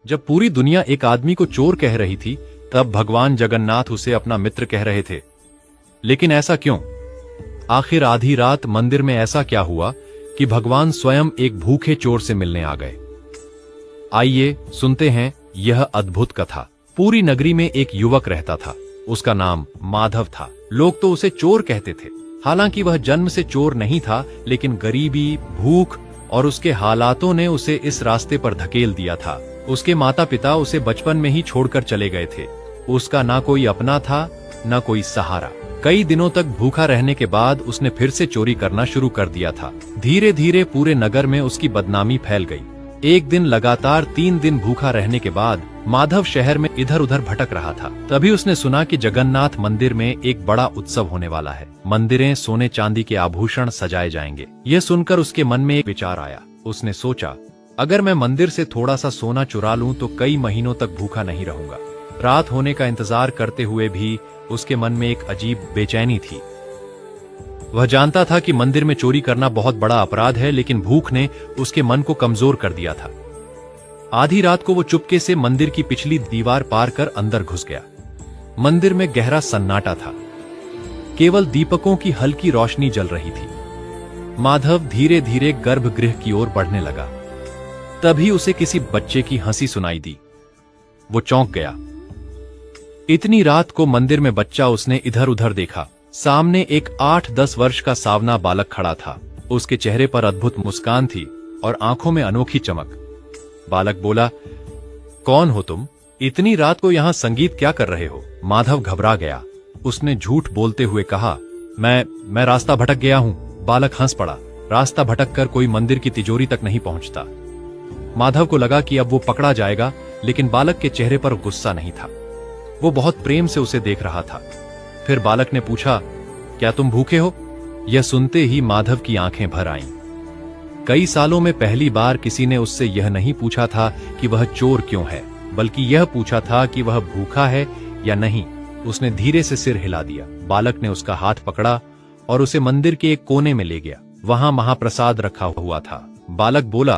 जब पूरी दुनिया एक आदमी को चोर कह रही थी, तब भगवान जगन्नाथ उसे अपना मित्र कह रहे थे। लेकिन ऐसा क्यों? आखिर आधी रात मंदिर में ऐसा क्या हुआ कि भगवान स्वयं एक भूखे चोर से मिलने आ गए? आइए सुनते हैं यह अद्भुत कथा। पूरी नगरी में एक युवक रहता था। उसका नाम माधव था। लोग तो उसे चोर कहते थे। हालांकि वह जन्म से चोर नहीं था, लेकिन गरीबी, भूख और उसके हालातों ने उसे इस रास्ते पर धकेल दिया था। उसके माता पिता उसे बचपन में ही छोड़कर चले गए थे। उसका ना कोई अपना था, ना कोई सहारा। कई दिनों तक भूखा रहने के बाद उसने फिर से चोरी करना शुरू कर दिया था। धीरे धीरे पूरे नगर में उसकी बदनामी फैल गई। एक दिन लगातार 3 दिन भूखा रहने के बाद माधव शहर में इधर उधर भटक रहा था। तभी उसने सुना कि जगन्नाथ मंदिर में एक बड़ा उत्सव होने वाला है। मंदिरें सोने चांदी के आभूषण सजाए जाएंगे। यह सुनकर उसके मन में एक विचार आया। उसने सोचा, अगर मैं मंदिर से थोड़ा सा सोना चुरा लूं तो कई महीनों तक भूखा नहीं रहूंगा। रात होने का इंतजार करते हुए भी उसके मन में एक अजीब बेचैनी थी। वह जानता था कि मंदिर में चोरी करना बहुत बड़ा अपराध है, लेकिन भूख ने उसके मन को कमजोर कर दिया था। आधी रात को वो चुपके से मंदिर की पिछली दीवार पार कर अंदर घुस गया। मंदिर में गहरा सन्नाटा था। केवल दीपकों की हल्की रोशनी जल रही थी। माधव धीरे धीरे गर्भगृह की ओर बढ़ने लगा। तभी उसे किसी बच्चे की हंसी सुनाई दी। वो चौंक गया। इतनी रात को मंदिर में बच्चा उसने इधर उधर देखा। सामने एक 8-10 वर्ष का सावना बालक खड़ा था। उसके चेहरे पर अद्भुत मुस्कान थी और आंखों में अनोखी चमक। बालक बोला, कौन हो तुम? इतनी रात को यहां संगीत क्या कर रहे हो? माधव घबरा गया। उसने झूठ बोलते हुए कहा, मैं रास्ता भटक गया हूं। बालक हंस पड़ा। रास्ता भटक कर कोई मंदिर की तिजोरी तक नहीं पहुंचता। माधव को लगा कि अब वो पकड़ा जाएगा, लेकिन बालक के चेहरे पर गुस्सा नहीं था। वो बहुत प्रेम से उसे देख रहा था। फिर बालक ने पूछा, क्या तुम भूखे हो? यह सुनते ही माधव की आंखें भर आईं। कई सालों में पहली बार किसी ने उससे यह नहीं पूछा था कि वह चोर क्यों है, बल्कि यह पूछा था कि वह भूखा है या नहीं। उसने धीरे से सिर हिला दिया। बालक ने उसका हाथ पकड़ा और उसे मंदिर के एक कोने में ले गया। वहां महाप्रसाद रखा हुआ था। बालक बोला,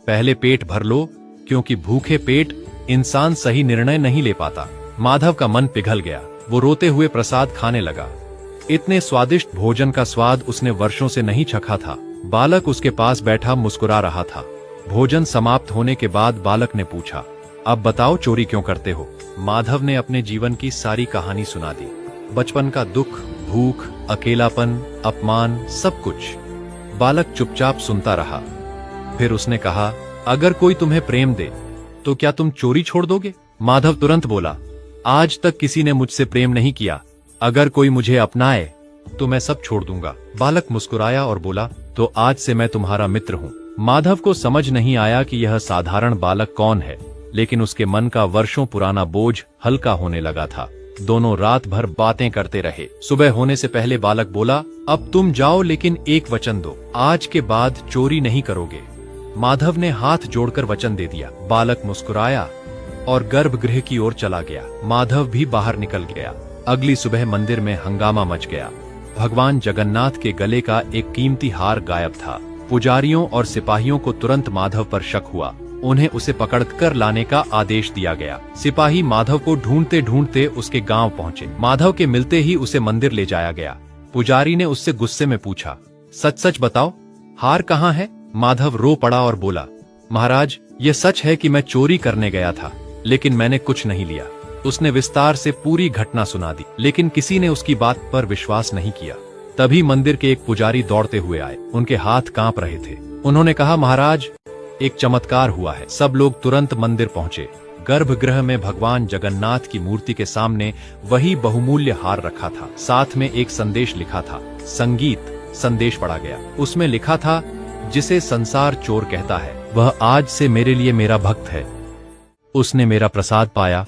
पहले पेट भर लो, क्योंकि भूखे पेट इंसान सही निर्णय नहीं ले पाता। माधव का मन पिघल गया। वो रोते हुए प्रसाद खाने लगा। इतने स्वादिष्ट भोजन का स्वाद उसने वर्षों से नहीं चखा था। बालक उसके पास बैठा मुस्कुरा रहा था। भोजन समाप्त होने के बाद बालक ने पूछा, अब बताओ चोरी क्यों करते हो? माधव ने अपने जीवन की सारी कहानी सुना दी। बचपन का दुख, भूख, अकेलापन, अपमान, सब कुछ। बालक चुपचाप सुनता रहा। फिर उसने कहा, अगर कोई तुम्हें प्रेम दे तो क्या तुम चोरी छोड़ दोगे? माधव तुरंत बोला, आज तक किसी ने मुझसे प्रेम नहीं किया। अगर कोई मुझे अपनाए तो मैं सब छोड़ दूंगा। बालक मुस्कुराया और बोला, तो आज से मैं तुम्हारा मित्र हूँ। माधव को समझ नहीं आया कि यह साधारण बालक कौन है, लेकिन उसके मन का वर्षों पुराना बोझ हल्का होने लगा था। दोनों रात भर बातें करते रहे। सुबह होने से पहले बालक बोला, अब तुम जाओ, लेकिन एक वचन दो, आज के बाद चोरी नहीं करोगे। माधव ने हाथ जोड़कर वचन दे दिया। बालक मुस्कुराया और गर्भगृह की ओर चला गया। माधव भी बाहर निकल गया। अगली सुबह मंदिर में हंगामा मच गया। भगवान जगन्नाथ के गले का एक कीमती हार गायब था। पुजारियों और सिपाहियों को तुरंत माधव पर शक हुआ। उन्हें उसे पकड़कर लाने का आदेश दिया गया। सिपाही माधव को ढूंढते ढूंढते उसके गांव पहुंचे। माधव के मिलते ही उसे मंदिर ले जाया गया। पुजारी ने उससे गुस्से में पूछा, सच सच बताओ, हार कहाँ है? माधव रो पड़ा और बोला, महाराज, ये सच है कि मैं चोरी करने गया था, लेकिन मैंने कुछ नहीं लिया। उसने विस्तार से पूरी घटना सुना दी, लेकिन किसी ने उसकी बात पर विश्वास नहीं किया। तभी मंदिर के एक पुजारी दौड़ते हुए आए। उनके हाथ कांप रहे थे। उन्होंने कहा, महाराज, एक चमत्कार हुआ है। सब लोग तुरंत मंदिर पहुंचे। गर्भगृह में भगवान जगन्नाथ की मूर्ति के सामने वही बहुमूल्य हार रखा था। साथ में एक संदेश लिखा था। संगीत संदेश पढ़ा गया। उसमें लिखा था, जिसे संसार चोर कहता है, वह आज से मेरे लिए मेरा भक्त है। उसने मेरा प्रसाद पाया,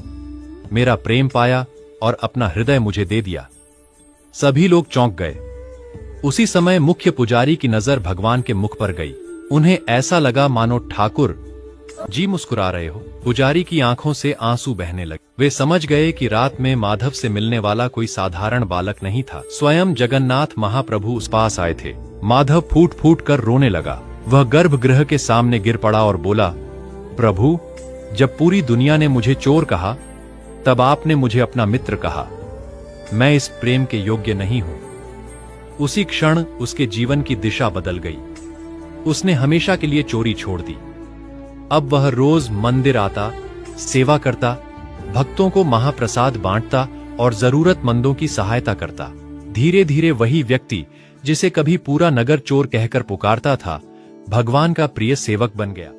मेरा प्रेम पाया और अपना हृदय मुझे दे दिया। सभी लोग चौंक गए। उसी समय मुख्य पुजारी की नजर भगवान के मुख पर गई। उन्हें ऐसा लगा मानो ठाकुर जी मुस्कुरा रहे हो। पुजारी की आंखों से आंसू बहने लगे। वे समझ गए कि रात में माधव से मिलने वाला कोई साधारण बालक नहीं था। स्वयं जगन्नाथ महाप्रभु उस पास आए थे। माधव फूट फूट कर रोने लगा। वह गर्भगृह के सामने गिर पड़ा और बोला, प्रभु, जब पूरी दुनिया ने मुझे चोर कहा, तब आपने मुझे अपना मित्र कहा। मैं इस प्रेम के योग्य नहीं हूं। उसी क्षण उसके जीवन की दिशा बदल गई। उसने हमेशा के लिए चोरी छोड़ दी। अब वह रोज मंदिर आता, सेवा करता, भक्तों को महाप्रसाद बांटता और जरूरतमंदों की सहायता करता। धीरे धीरे वही व्यक्ति जिसे कभी पूरा नगर चोर कहकर पुकारता था, भगवान का प्रिय सेवक बन गया।